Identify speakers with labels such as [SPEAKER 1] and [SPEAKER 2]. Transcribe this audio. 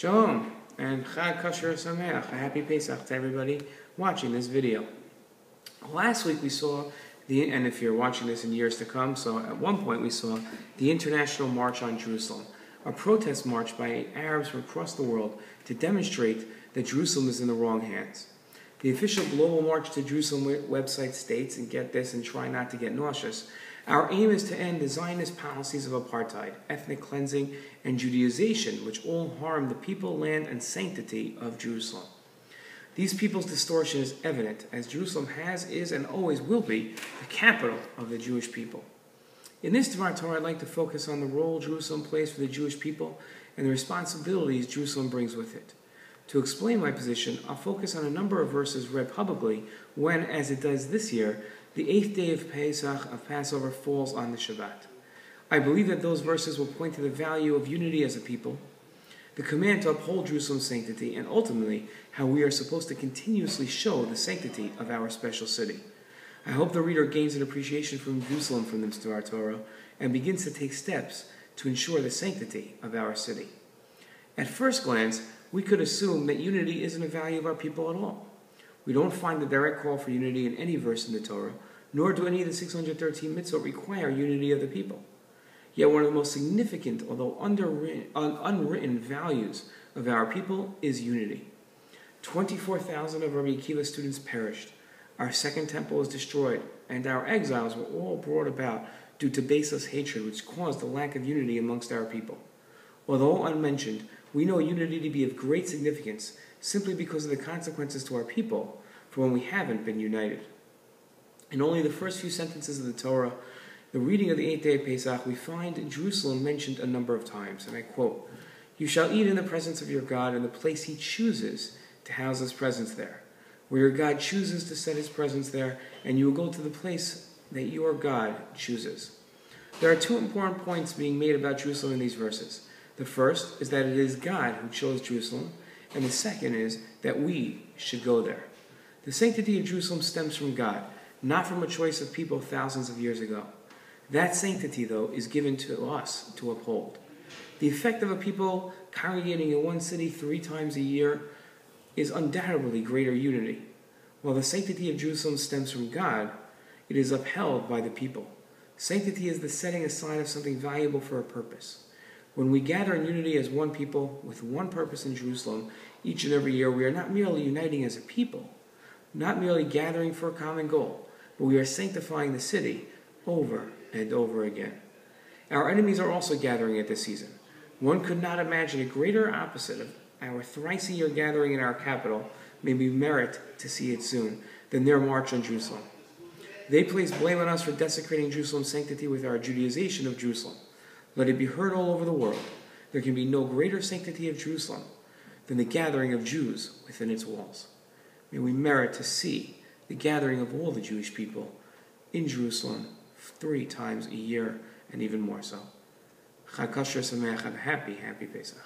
[SPEAKER 1] Shalom and Chag Kosher Sameach, a happy Pesach to everybody watching this video. Last week we saw and if you're watching this in years to come, so at one point we saw the International March on Jerusalem, a protest march by Arabs from across the world to demonstrate that Jerusalem is in the wrong hands. The official Global March to Jerusalem website states, and get this and try not to get nauseous, our aim is to end the Zionist policies of apartheid, ethnic cleansing, and Judaization, which all harm the people, land, and sanctity of Jerusalem. These people's distortion is evident, as Jerusalem has, is, and always will be the capital of the Jewish people. In this Dvar Torah, I'd like to focus on the role Jerusalem plays for the Jewish people and the responsibilities Jerusalem brings with it. To explain my position, I'll focus on a number of verses read publicly when, as it does this year, the 8th day of Pesach, of Passover, falls on the Shabbat. I believe that those verses will point to the value of unity as a people, the command to uphold Jerusalem's sanctity, and ultimately how we are supposed to continuously show the sanctity of our special city. I hope the reader gains an appreciation from Jerusalem from this Dvar Torah and begins to take steps to ensure the sanctity of our city. At first glance, we could assume that unity isn't a value of our people at all. We don't find the direct call for unity in any verse in the Torah, nor do any of the 613 mitzvot require unity of the people. Yet one of the most significant, although unwritten values of our people is unity. 24,000 of Rabbi Akiva's students perished. Our second temple was destroyed, and our exiles were all brought about due to baseless hatred, which caused the lack of unity amongst our people. Although unmentioned, we know unity to be of great significance simply because of the consequences to our people for when we haven't been united. In only the first few sentences of the Torah, the reading of the 8th day of Pesach, we find Jerusalem mentioned a number of times, and I quote, "You shall eat in the presence of your God in the place he chooses to house his presence there." Where your God chooses to set his presence there, and you will go to the place that your God chooses. There are two important points being made about Jerusalem in these verses. The first is that it is God who chose Jerusalem, and the second is that we should go there. The sanctity of Jerusalem stems from God, not from a choice of people thousands of years ago. That sanctity, though, is given to us to uphold. The effect of a people congregating in one city 3 times a year is undoubtedly greater unity. While the sanctity of Jerusalem stems from God, it is upheld by the people. Sanctity is the setting aside of something valuable for a purpose. When we gather in unity as one people with one purpose in Jerusalem each and every year, we are not merely uniting as a people, not merely gathering for a common goal, but we are sanctifying the city over and over again. Our enemies are also gathering at this season. One could not imagine a greater opposite of our thrice-a-year gathering in our capital, may we merit to see it soon, than their march on Jerusalem. They place blame on us for desecrating Jerusalem's sanctity with our Judaization of Jerusalem. Let it be heard all over the world. There can be no greater sanctity of Jerusalem than the gathering of Jews within its walls. May we merit to see the gathering of all the Jewish people in Jerusalem 3 times a year, and even more so. Chag Kosher Sameach, have a happy, happy Pesach.